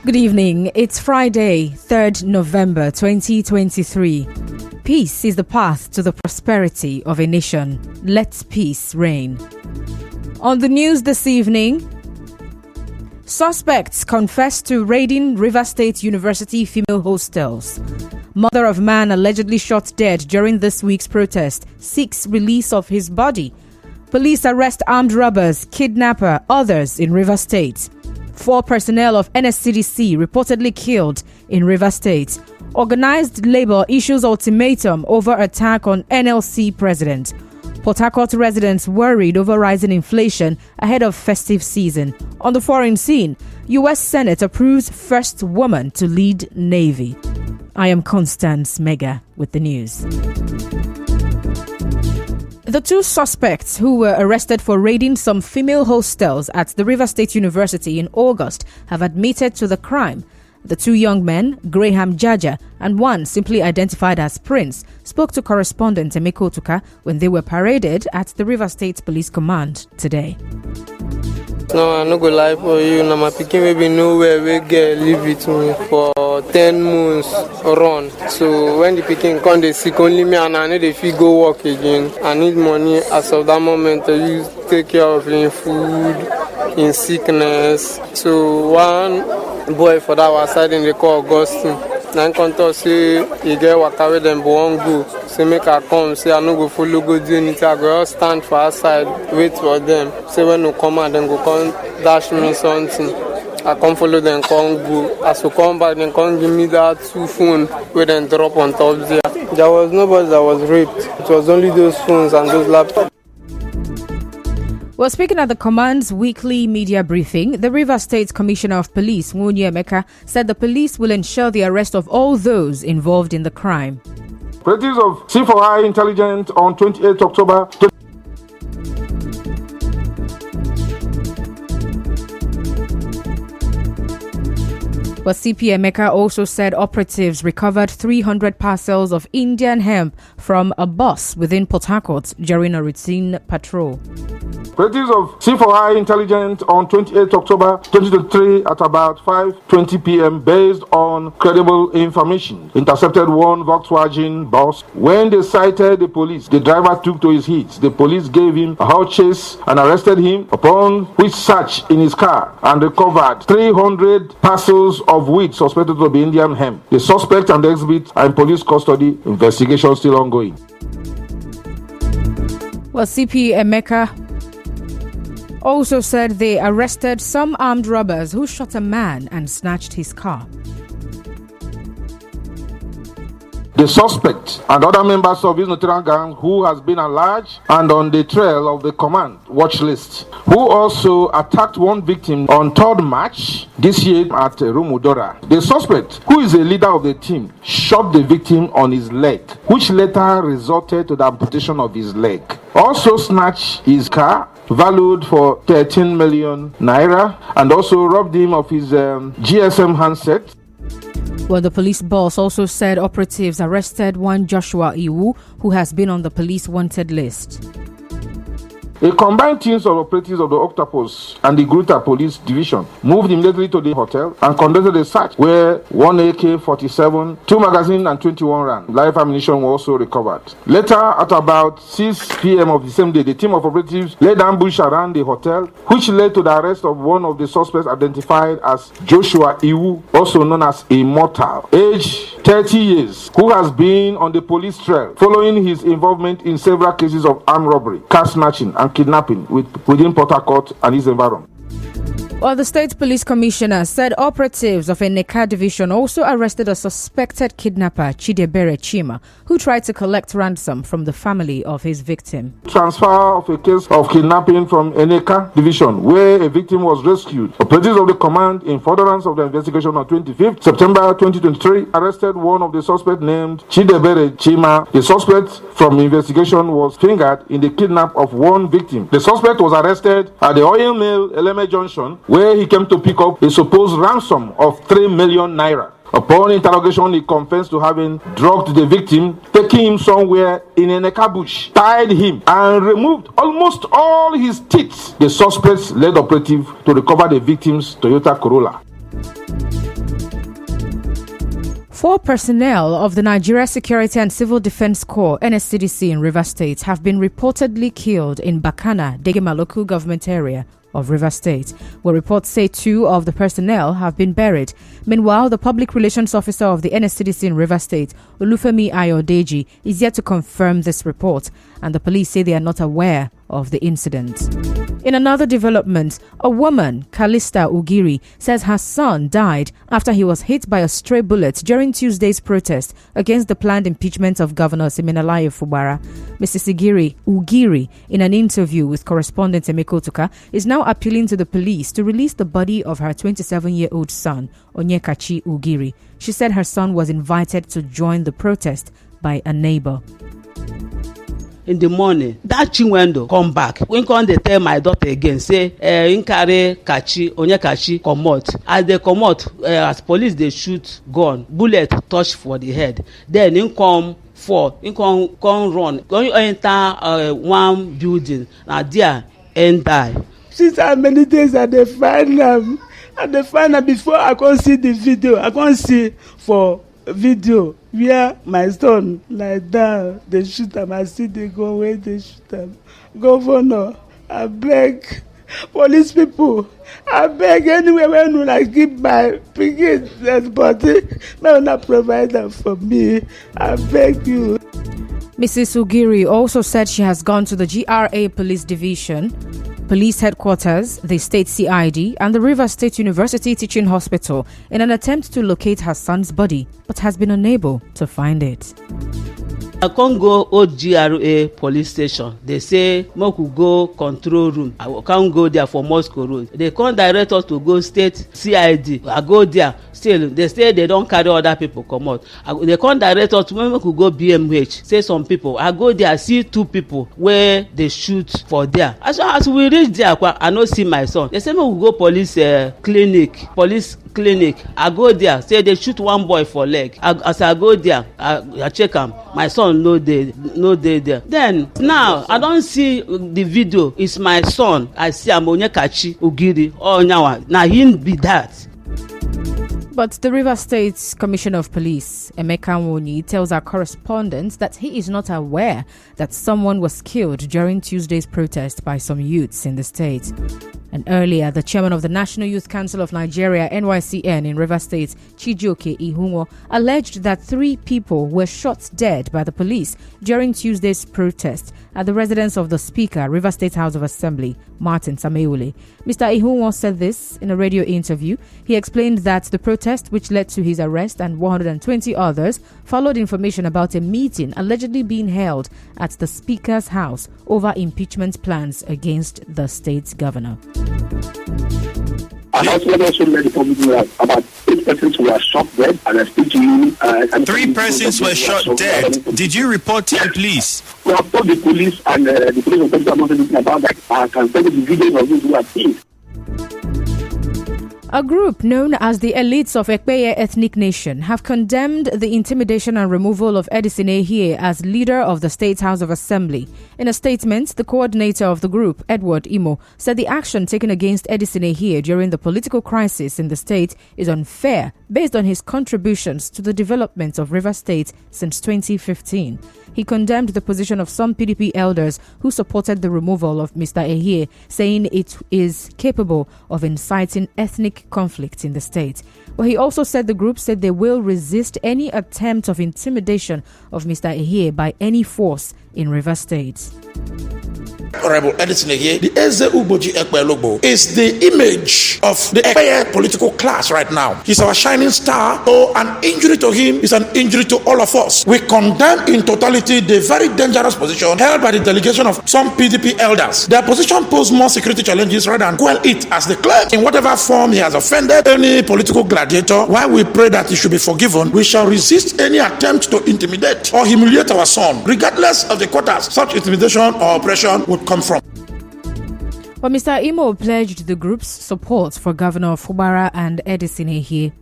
Good evening. It's Friday, 3rd November 2023. Peace is the path to the prosperity of a nation. Let peace reign. On the news this evening, suspects confess to raiding Rivers State University female hostels. Mother of man allegedly shot dead during this week's protest seeks release of his body. Police arrest armed robbers, kidnapper, others in Rivers State. 4 personnel of NSCDC reportedly killed in Rivers State. Organized labor issues ultimatum over attack on NLC president. Port Harcourt residents worried over rising inflation ahead of festive season. On the foreign scene, U.S. Senate approves first woman to lead Navy. I am Constance Mega with the news. The 2 suspects who were arrested for raiding some female hostels at the Rivers State University in August have admitted to the crime. The 2 young men, Graham Jaja and one simply identified as Prince, spoke to correspondent Emeka Otuka when they were paraded at the Rivers State Police Command today. No, I no go lie for you. Now my pikin maybe nowhere we get live with me for 10 months run. So when the pikin come dey sick, only me and I know they fit go work again. I need money as of that moment to use take care of him food, in sickness. So one boy for that was side in the call Augustine. Then come to say he get waka with them but won't go. Say make I come, say I no go follow go do anything. I go just stand for outside, wait for them. Say when they come out, then go come dash me something. I come follow them, come go. As we come back, then come give me that 2 phones where then drop on top there. There was nobody that was raped. It was only those phones and those laptops. Well, speaking at the command's weekly media briefing, the Rivers State Commissioner of Police, Nwunye Emeka, said the police will ensure the arrest of all those involved in the crime. Operatives of C4I Intelligence on 28 October. But CP Emeka also said operatives recovered 300 parcels of Indian hemp from a bus within Port Harcourt during a routine patrol. Operatives of C4I Intelligence on 28 October 2023 at about 5:20 p.m. based on credible information intercepted one Volkswagen bus. When they sighted the police, the driver took to his heels. The police gave him a hot chase and arrested him, upon which search in his car and recovered 300 parcels of weed suspected to be Indian hemp. The suspect and the exhibit are in police custody. Investigation still ongoing. Well, CP Emeka also said they arrested some armed robbers who shot a man and snatched his car. The suspect and other members of his Nigerian gang who has been alleged and on the trail of the command watch list, who also attacked one victim on 3rd March this year at Rumudora. The suspect, who is a leader of the team, shot the victim on his leg, which later resulted to the amputation of his leg. Also snatched his car, valued for 13 million naira, and also robbed him of his GSM handset. Well, the police boss also said operatives arrested one Joshua Iwu, who has been on the police wanted list. A combined teams of operatives of the Octopus and the Gruta Police Division moved immediately to the hotel and conducted a search where 1 AK-47, 2 magazines and 21 rounds. Live ammunition were also recovered. Later, at about 6 p.m. of the same day, the team of operatives laid ambush around the hotel, which led to the arrest of one of the suspects identified as Joshua Iwu, also known as Immortal, age 30 years, who has been on the police trail following his involvement in several cases of armed robbery, car snatching, and kidnapping within Port Harcourt and his environment. Well, the State Police Commissioner said operatives of a Neka division also arrested a suspected kidnapper, Chidebere Chima, who tried to collect ransom from the family of his victim. Transfer of a case of kidnapping from Eneka division, where a victim was rescued. Operatives of the command, in furtherance of the investigation on 25th September 2023, arrested one of the suspects named Chidebere Chima. The suspect from investigation was fingered in the kidnap of one victim. The suspect was arrested at the Oil Mill, Eleme Junction, where he came to pick up a supposed ransom of 3 million naira. Upon interrogation, he confessed to having drugged the victim, taking him somewhere in an Eneka bush, tied him, and removed almost all his teeth. The suspects led operative to recover the victim's Toyota Corolla. 4 personnel of the Nigeria Security and Civil Defense Corps (NSCDC) in Rivers State have been reportedly killed in Bakana, Degema local government area of Rivers State, where reports say 2 of the personnel have been buried. Meanwhile, the public relations officer of the NSCDC in Rivers State, Olufemi Ayodeji, is yet to confirm this report, and the police say they are not aware of the incident. In another development, a woman, Calista Ugiri, says her son died after he was hit by a stray bullet during Tuesday's protest against the planned impeachment of Governor Siminalayi Fubara. Mrs. Ugiri, in an interview with correspondent Emeko Tuka, is now appealing to the police to release the body of her 27-year-old son, Onyekachi Ugiri. She said her son was invited to join the protest by a neighbor. In the morning, that Chinwendo come back. When come they tell my daughter again, say, in carry Onyekachi comot. As they comot, as police they shoot gun, bullet touch for the head. Then in come fall, in come run, going enter one building. Now there and die. Since how many days I dey find them, before I can see the video. I can see for video where my son like that they shoot him. I see they go where they shoot him. Governor, I beg police people, I beg anywhere when you like keep my pikin body, may not provide them for me. I beg you. Mrs. Ugiri also said she has gone to the GRA Police Division, Police Headquarters, the State CID, and the Rivers State University Teaching Hospital in an attempt to locate her son's body, but has been unable to find it. I can't go old GRA police station. They say Moku go control room. I can't go there for Moscow Road. They can't direct us to go state CID. I go there. Still, they say they don't carry other people come out. They can't direct us to Moku go BMH. Say some people. I go there, see 2 people where they shoot for there. As we reach there, I don't see my son. They say Moku go police clinic. I go there, say they shoot one boy for leg. As I go there, I check him. My son no dey there. Then now I don't see the video. It's my son. I see Onyekachi Ugiri. Oh, now him be that. But the Rivers State Commissioner of Police, Emeka Nwonyi, tells our correspondent that he is not aware that someone was killed during Tuesday's protest by some youths in the state. And earlier, the chairman of the National Youth Council of Nigeria, NYCN, in Rivers State, Chijioke Ihunwo, alleged that 3 people were shot dead by the police during Tuesday's protest at the residence of the Speaker, Rivers State House of Assembly, Martin Sameule. Mr. Ihunwo said this in a radio interview. He explained that the protest, which led to his arrest and 120 others, followed information about a meeting allegedly being held at the Speaker's house over impeachment plans against the state governor. I also made the public know about 8 persons who were shot dead, and I speak to you. 3 persons were shot dead. Did you report to the police? We have told the police, and the police are not talking about that. I can send you the videos of those who are seen. A group known as the Elites of Ekpeye Ethnic Nation have condemned the intimidation and removal of Edison Ehie as leader of the State House of Assembly. In a statement, the coordinator of the group, Edward Imo, said the action taken against Edison Ehie during the political crisis in the state is unfair based on his contributions to the development of Rivers State since 2015. He condemned the position of some PDP elders who supported the removal of Mr. Ehie, saying it is capable of inciting ethnic conflict in the state. But he also said the group said they will resist any attempt of intimidation of Mr. Ehie by any force in Rivers State. Honorable Edison Ehie, the Eze Ugboji Ekpe Logbo, is the image of the Ekpe political class right now. He's our shining star, so an injury to him is an injury to all of us. We condemn in totality the very dangerous position held by the delegation of some PDP elders. Their position poses more security challenges rather than quell it as they claim. In whatever form he has offended any political gladiator, while we pray that he should be forgiven, we shall resist any attempt to intimidate or humiliate our son, regardless of the quarters such intimidation or oppression would come from. But Mr. Imo pledged the group's support for Governor Fubara and Edison Ehie.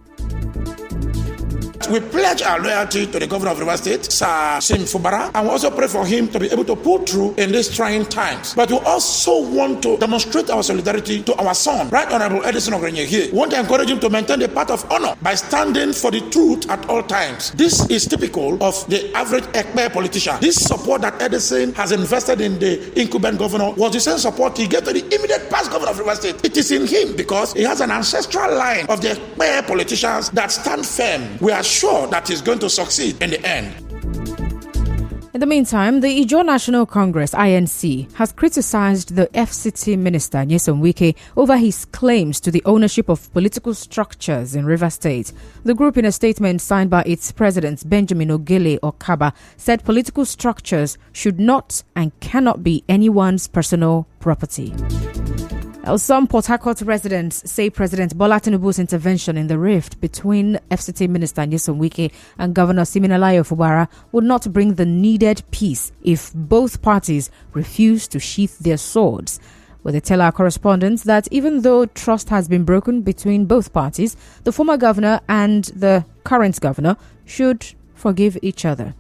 we pledge our loyalty to the governor of River State, Sir Sim Fubara, and we also pray for him to be able to pull through in these trying times. But we also want to demonstrate our solidarity to our son, Right Honorable Edison Ogrenye. We want to encourage him to maintain the path of honor by standing for the truth at all times. This is typical of the average Ekpe politician. This support that Edison has invested in the incumbent governor was the same support he gave to the immediate past governor of River State. It is in him because he has an ancestral line of the Ekpe politicians that stand firm. We are sure that he's going to succeed in the end. In the meantime, the Ijaw National Congress, INC, has criticized the FCT minister, Nyesom Wike, over his claims to the ownership of political structures in River State. The group, in a statement signed by its president, Benjamin Ogele Okaba, said political structures should not and cannot be anyone's personal property. Some Port Harcourt residents say President Bola Tinubu's intervention in the rift between FCT Minister Nyesom Wike and Governor Siminalayi Fubara would not bring the needed peace if both parties refuse to sheath their swords. Well, they tell our correspondents that even though trust has been broken between both parties, the former governor and the current governor should forgive each other.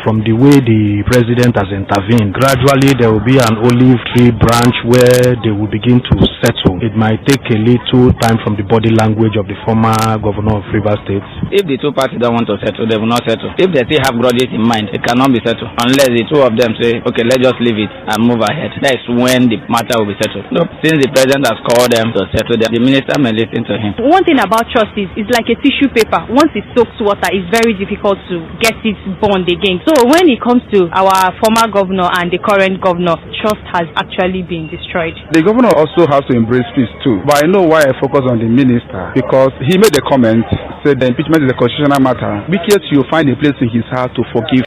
From the way the president has intervened, gradually there will be an olive tree branch where they will begin to settle. It might take a little time from the body language of the former governor of River State. If the two parties don't want to settle, they will not settle. If they still have grudges in mind, it cannot be settled unless the two of them say, okay, let's just leave it and move ahead. That is when the matter will be settled. No, since the president has called them to settle them, the minister may listen to him. One thing about trust is it's like a tissue paper. Once it soaks water, it's very difficult to get it bond again. So when it comes to our former governor and the current governor, trust has actually been destroyed. The governor also has to embrace peace too. But I know why I focus on the minister, because he made a comment, said the impeachment is a constitutional matter. Because you find a place in his heart to forgive.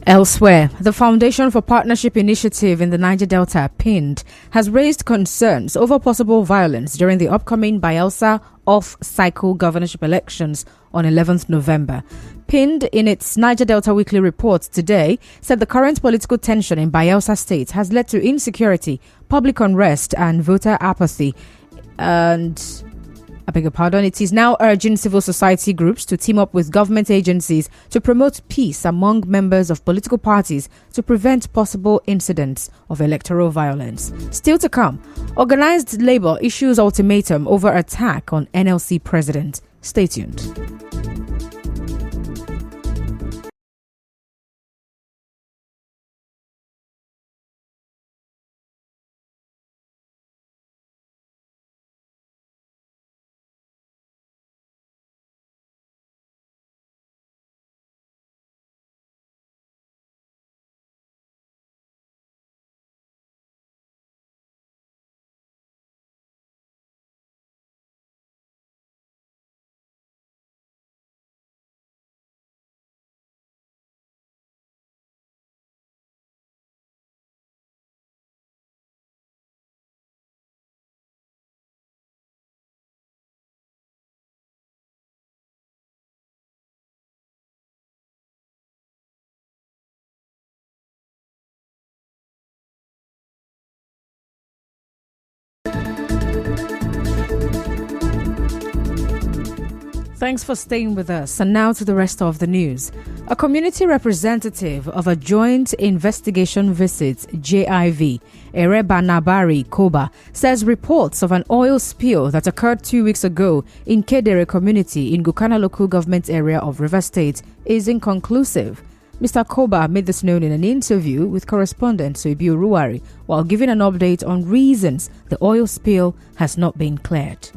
Elsewhere, the Foundation for Partnership Initiative in the Niger Delta, PIND, has raised concerns over possible violence during the upcoming Bayelsa off-cycle governorship elections on 11th November. PIND, in its Niger Delta Weekly Report today, said the current political tension in Bayelsa State has led to insecurity, public unrest and voter apathy. It is now urging civil society groups to team up with government agencies to promote peace among members of political parties to prevent possible incidents of electoral violence. Still to come, organized labor issues ultimatum over attack on NLC president. Stay tuned. Thanks for staying with us. And now to the rest of the news. A community representative of a joint investigation visit, JIV, Ereba Nabari Koba, says reports of an oil spill that occurred 2 weeks ago in Kedere community in Gukana local government area of River State is inconclusive. Mr. Koba made this known in an interview with correspondent Soibu Ruwari while giving an update on reasons the oil spill has not been cleared.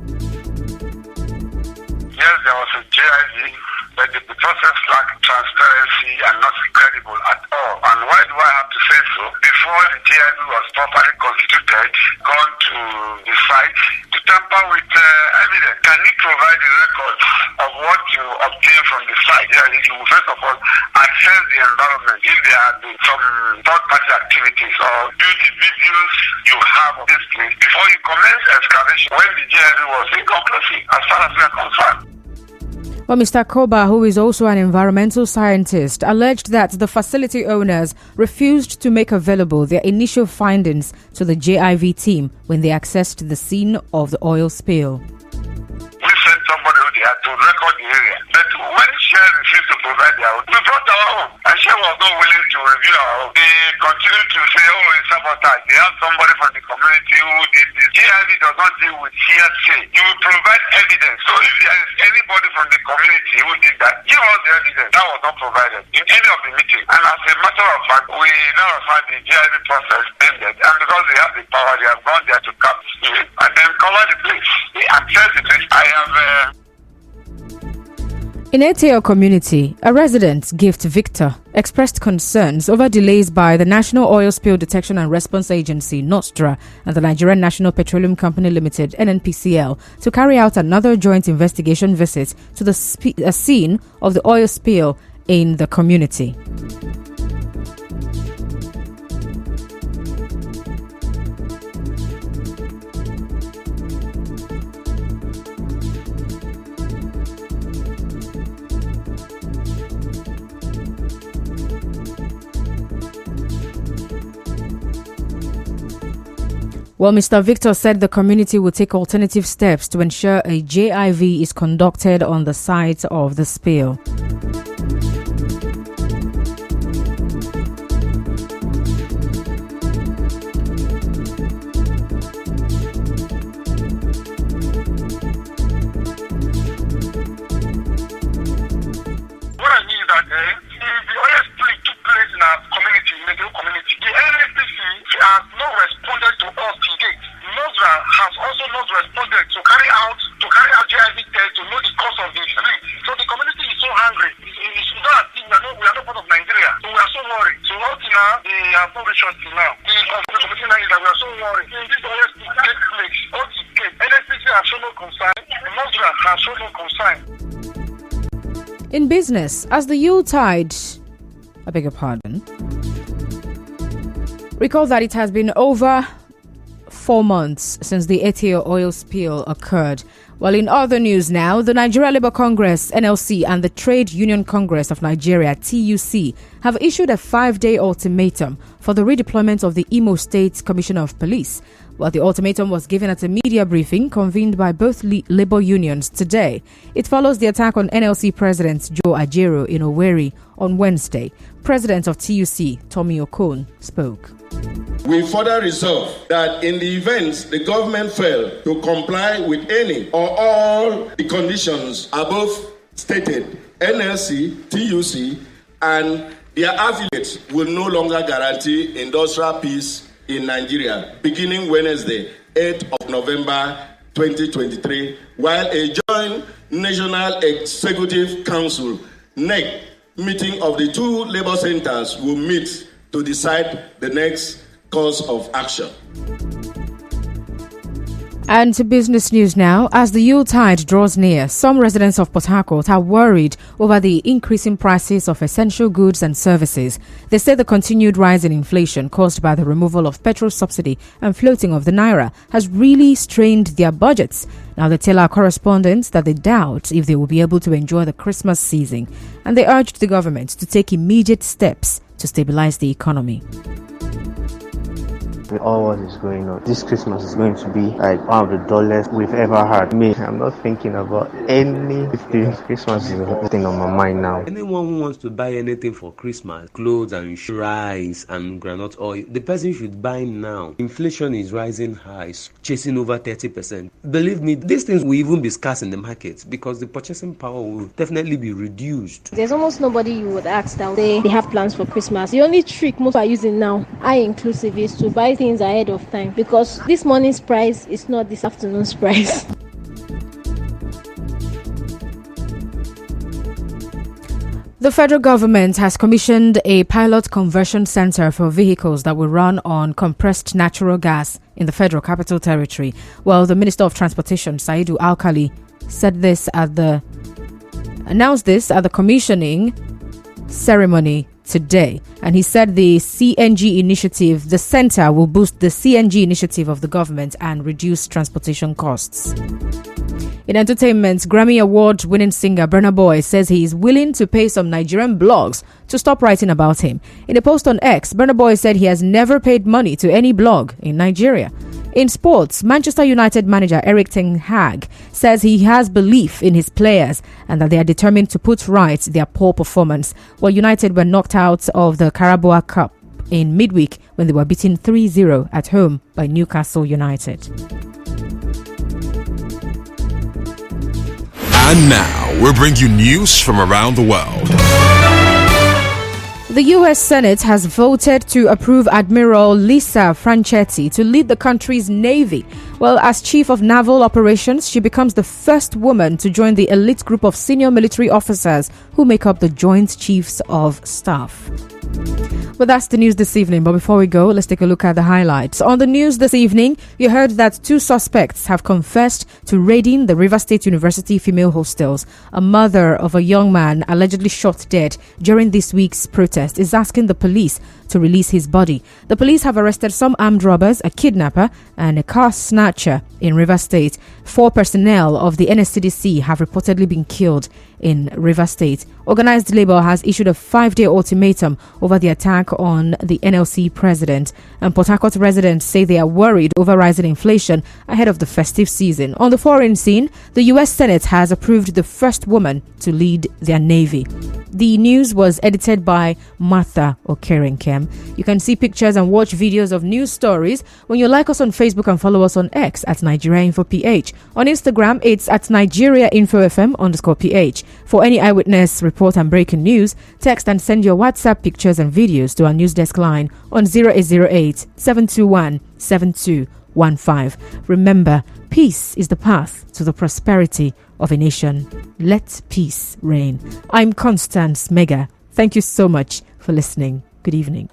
Yes, there was a JIV, but the process lacked transparency and not credible at all. And why do I have to say so? Before the JIV was properly constituted, gone to the site to tamper with evidence. Can you provide the records of what you obtain from the site? Yeah, you will first of all assess the environment if there have been some third-party activities, or do the videos you have of this place before you commence excavation when the JIV was inconclusive as far as we are concerned. Well, Mr. Koba, who is also an environmental scientist, alleged that the facility owners refused to make available their initial findings to the JIV team when they accessed the scene of the oil spill. We sent somebody who they had to record the area. But when Shell refused to provide their own, we brought our own. And Shell was not willing to review our own. They continued to say, oh, it's sabotage. They have somebody from the community who did this. JIV does not deal with hearsay. You will provide evidence. So if there is anybody from the community who did that, give us the evidence. That was not provided in any of the meetings. And as a matter of fact, we now have had the JIV process ended. And because they have the power, they have gone there to cap it and then cover the place. They access the place. I have... In Etio community, a resident, Gift Victor, expressed concerns over delays by the National Oil Spill Detection and Response Agency, NOSTRA, and the Nigerian National Petroleum Company Limited, NNPCL, to carry out another joint investigation visit to the scene of the oil spill in the community. Well, Mr. Victor said the community will take alternative steps to ensure a JIV is conducted on the site of the spill. What I mean is that the oil spill took place in our community, in the community. The NNPC has not responded to us to date. NOSRA has also not responded to carry out JIV tests to know the cause of the spill. So the community is so hungry. It's not, we are not part of Nigeria. So we are so worried. So up to now, they have no resources till now. The community now is that we are so worried. If this oil spill takes place, all the case, NNPC has shown no concern, NOSRA has shown no concern. In business, as the Yuletide, I beg your pardon, recall that it has been over 4 months since the Etio oil spill occurred. While in other news now, the Nigeria Labour Congress, NLC, and the Trade Union Congress of Nigeria, TUC, have issued a 5-day ultimatum for the redeployment of the Imo State Commissioner of Police. While the ultimatum was given at a media briefing convened by both labour unions today, it follows the attack on NLC President Joe Ajero in Owerri on Wednesday. President of TUC, Tommy Okon, spoke. We further resolve that in the event the government fail to comply with any or all the conditions above stated, NLC, TUC, and their affiliates will no longer guarantee industrial peace in Nigeria beginning Wednesday, 8th of November 2023, while a joint National Executive Council NEC meeting of the two labor centers will meet to decide the next course of action. And to business news now. As the Yuletide draws near, some residents of Port Harcourt are worried over the increasing prices of essential goods and services. They say the continued rise in inflation caused by the removal of petrol subsidy and floating of the naira has really strained their budgets. Now they tell our correspondents that they doubt if they will be able to enjoy the Christmas season, and they urged the government to take immediate steps to stabilize the economy. With all what is going on, this Christmas is going to be like one of the dullest we've ever had. I'm not thinking about anything. Christmas is nothing on my mind now. Anyone who wants to buy anything for Christmas, clothes and rice and groundnut oil, the person should buy now. Inflation is rising high, chasing over 30%. Believe me, these things will even be scarce in the market because the purchasing power will definitely be reduced. There's almost nobody you would ask that they have plans for Christmas. The only trick most are using now, I inclusive, is to buy things ahead of time because this morning's price is not this afternoon's price. The federal government has commissioned a pilot conversion center for vehicles that will run on compressed natural gas in the Federal Capital Territory. Well, the Minister of Transportation, Saidu Alkali, announced this at the commissioning ceremony today, and he said the center will boost the CNG initiative of the government and reduce transportation costs. In entertainment, Grammy Award-winning singer Burna Boy says he is willing to pay some Nigerian blogs to stop writing about him. In a post on X, Burna Boy said he has never paid money to any blog in Nigeria. In sports, Manchester United manager Erik ten Hag says he has belief in his players and that they are determined to put right their poor performance. While United were knocked out of the Carabao Cup in midweek when they were beaten 3-0 at home by Newcastle United. And now, we'll bring you news from around the world. The U.S. Senate has voted to approve Admiral Lisa Franchetti to lead the country's Navy. Well, as Chief of Naval Operations, she becomes the first woman to join the elite group of senior military officers who make up the Joint Chiefs of Staff. Well, that's the news this evening. But before we go, let's take a look at the highlights. On the news this evening, you heard that 2 suspects have confessed to raiding the Rivers State University female hostels. A mother of a young man allegedly shot dead during this week's protest is asking the police to release his body. The police have arrested some armed robbers, a kidnapper, and a car snatcher in Rivers State. 4 personnel of the NSCDC have reportedly been killed in Rivers State. Organized Labour has issued a 5-day ultimatum over the attack on the NLC president, and Port Harcourt residents say they are worried over rising inflation ahead of the festive season. On the foreign scene, the US Senate has approved the first woman to lead their Navy. The news was edited by Martha Okerenkem. You can see pictures and watch videos of news stories when you like us on Facebook and follow us on X at Nigeria Info PH. On Instagram, it's at Nigeria Info FM_PH. For any eyewitness report and breaking news, text and send your WhatsApp pictures and videos to our news desk line on 0808 721 7215. Remember, peace is the path to the prosperity of a nation. Let peace reign. I'm Constance Mega. Thank you so much for listening. Good evening.